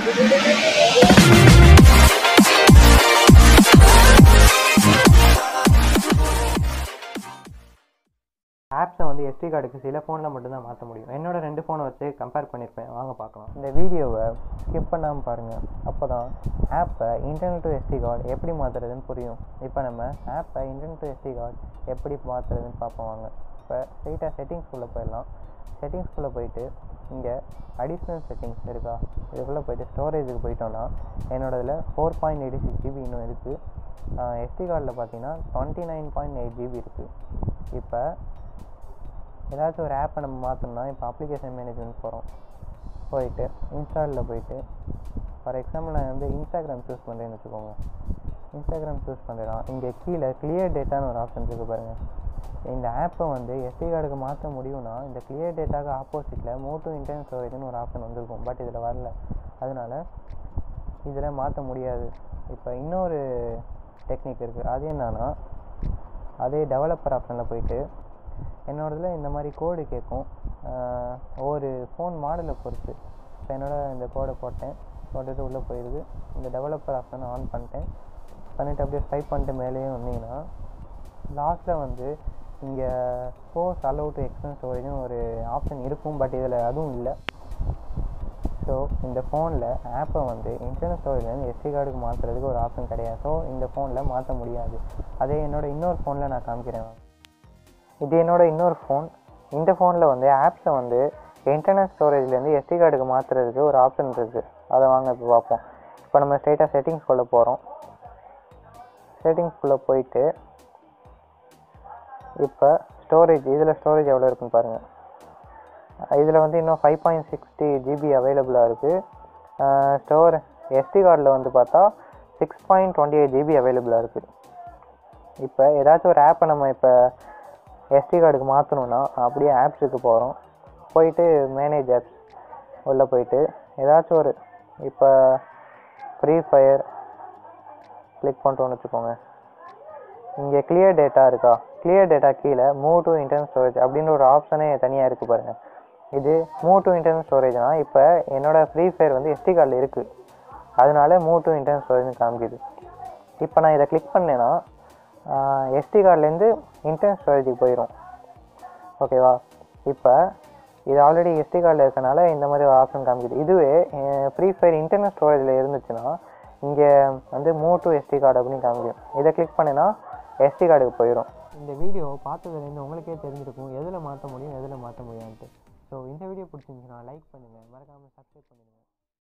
ஆப்ஸை வந்து SD கார்டுக்கு சில ஃபோனில் மட்டும்தான் மாற்ற முடியும். என்னோட 2 ஃபோனை வச்சு கம்பேர் பண்ணியிருப்பேன், வாங்க பார்க்கலாம். இந்த வீடியோவை ஸ்கிப் பண்ணாமல் பாருங்கள், அப்போ தான் ஆப்பை இன்டர்னல் டு SD கார்டு எப்படி மாற்றுறதுன்னு புரியும். இப்போ நம்ம ஆப்பை இன்டர்னல் டு SD கார்டு எப்படி மாற்றுறதுன்னு பார்ப்போம் வாங்க. இப்போ ஸ்ட்ரெயிட்டாக செட்டிங்ஸ்குள்ளே போயிடலாம். செட்டிங்ஸ்குள்ளே போயிட்டு இங்கே அடிஷ்னல் செட்டிங்ஸ் இருக்கா, இதுக்குள்ளே போயிட்டு ஸ்டோரேஜுக்கு போயிட்டோன்னா என்னோடதில் 4.86 GB இன்னும் இருக்குது. SD கார்டில் பார்த்தீங்கன்னா 29.8 GB இருக்குது. இப்போ ஏதாச்சும் ஒரு ஆப்பை நம்ம மாற்றணும்னா, இப்போ அப்ளிகேஷன் மேனேஜ்மெண்ட் போயிட்டு இன்ஸ்டாலில் போயிட்டு, ஃபார் எக்ஸாம்பிள் நான் வந்து இன்ஸ்டாகிராம் சூஸ் பண்ணுறேன்னு வச்சுக்கோங்க. இன்ஸ்டாகிராம் சூஸ் பண்ணுறேன்னா இங்கே கீழே கிளியர் டேட்டான்னு ஒரு ஆப்ஷன் இருக்குது பாருங்கள். இந்த ஆப்பை வந்து SD கார்டுக்கு மாற்ற முடியும்னா இந்த கிளியர் டேட்டாவுக்கு ஆப்போசிட்டில் மூவ் டு இன்டர்னல் ஸ்டோரேஜ்னு ஒரு ஆப்ஷன் வந்திருக்கும். பட் இதில் வரல, அதனால் இதில் மாற்ற முடியாது. இப்போ இன்னொரு டெக்னிக் இருக்குது. அது என்னன்னா, அதே டெவலப்பர் ஆப்ஷனில் போயிட்டு என்னோடதில் இந்த மாதிரி கோடு கேட்கும், ஒரு ஃபோன் மாடலை பொறுத்து. இப்போ இந்த கோடை போட்டுட்டு உள்ளே போயிடுது. இந்த டெவலப்பர் ஆப்ஷனை ஆன் பண்ணிட்டு அப்படியே ஸ்வைப் பண்ணிட்டு மேலேயும் வந்தீங்கன்னா லாஸ்ட்டில் வந்து இங்கே ஃபோர்ஸ் அலோவ் டு எக்ஸ்டர்னல் ஸ்டோரேஜ்னு ஒரு ஆப்ஷன் இருக்கும். பட் இதில் அதுவும் இல்லை. ஸோ இந்த ஃபோனில் ஆப்பை வந்து இன்டர்னல் ஸ்டோரேஜ்லேருந்து SD கார்டுக்கு மாற்றுறதுக்கு ஒரு ஆப்ஷன் கிடையாது. ஸோ இந்த ஃபோனில் மாற்ற முடியாது. அதே இன்னொரு ஃபோனில் நான் காமிக்கிறேன். இது என்னோடய இன்னொரு ஃபோன். இந்த ஃபோனில் வந்து ஆப்ஸை வந்து இன்டர்னல் ஸ்டோரேஜ்லேருந்து SD கார்டுக்கு மாற்றுறதுக்கு ஒரு ஆப்ஷன் இருக்குது. அதை வாங்க இப்போ பார்ப்போம். இப்போ நம்ம ஸ்ட்ரெயிட்டாக செட்டிங்ஸ்குள்ளே போகிறோம். செட்டிங்ஸ்குள்ளே போயிட்டு இப்போ இதில் ஸ்டோரேஜ் எவ்வளோ இருக்குன்னு பாருங்கள். இதில் வந்து இன்னும் 5.60 GB அவைலபிளாக இருக்குது. SD கார்டில் வந்து பார்த்தா 6.28 GB அவைலபிளாக இருக்குது. இப்போ ஏதாச்சும் ஒரு ஆப்பை நம்ம இப்போ SD கார்டுக்கு மாற்றணுன்னா அப்படியே ஆப்ஸுக்கு போயிட்டு மேனேஜ் ஆப்ஸ் உள்ளே போயிட்டு ஏதாச்சும் ஒரு இப்போ ஃப்ரீ ஃபயர் கிளிக் பண்ணுறோன்னு வச்சுக்கோங்க. இங்கே கிளியர் டேட்டா இருக்கா, கிளியர் டேட்டா கீழே மூவ் டு இன்டர்னல் ஸ்டோரேஜ் அப்படின்ற ஒரு ஆப்ஷனே தனியாக இருக்குது பாருங்கள். இது மூவ் டு இன்டர்னல் ஸ்டோரேஜ்னால் இப்போ என்னோடய ஃப்ரீ ஃபயர் வந்து SD கார்டில் இருக்குது, அதனால மூவ் டு இன்டர்னல் ஸ்டோரேஜ்னு காமிக்குது. இப்போ நான் இதை கிளிக் பண்ணேன்னா SD கார்ட்லேருந்து இன்டர்னல் ஸ்டோரேஜுக்கு போயிடும். ஓகேவா? இப்போ இது ஆல்ரெடி SD கார்டில் இருக்கனால இந்த மாதிரி ஒரு ஆப்ஷன் காமிக்குது. இதுவே ஃப்ரீ ஃபயர் இன்டர்னல் ஸ்டோரேஜில் இருந்துச்சுன்னா இங்கே வந்து மூவ் டு SD கார்டு அப்படின்னு காமிக்கும். இதை கிளிக் பண்ணினா SD கார்டுக்கு போயிடும். இந்த வீடியோ பார்த்ததுலேருந்து உங்களுக்கே தெரிஞ்சிருக்கும் எதில் மாற்ற முடியும் எதில் மாற்ற முடியான்ட்டு. ஸோ இந்த வீடியோ பிடிச்சிருந்துச்சுன்னா லைக் பண்ணுங்கள், மறக்காமல் சப்ஸ்கிரைப் பண்ணுங்கள்.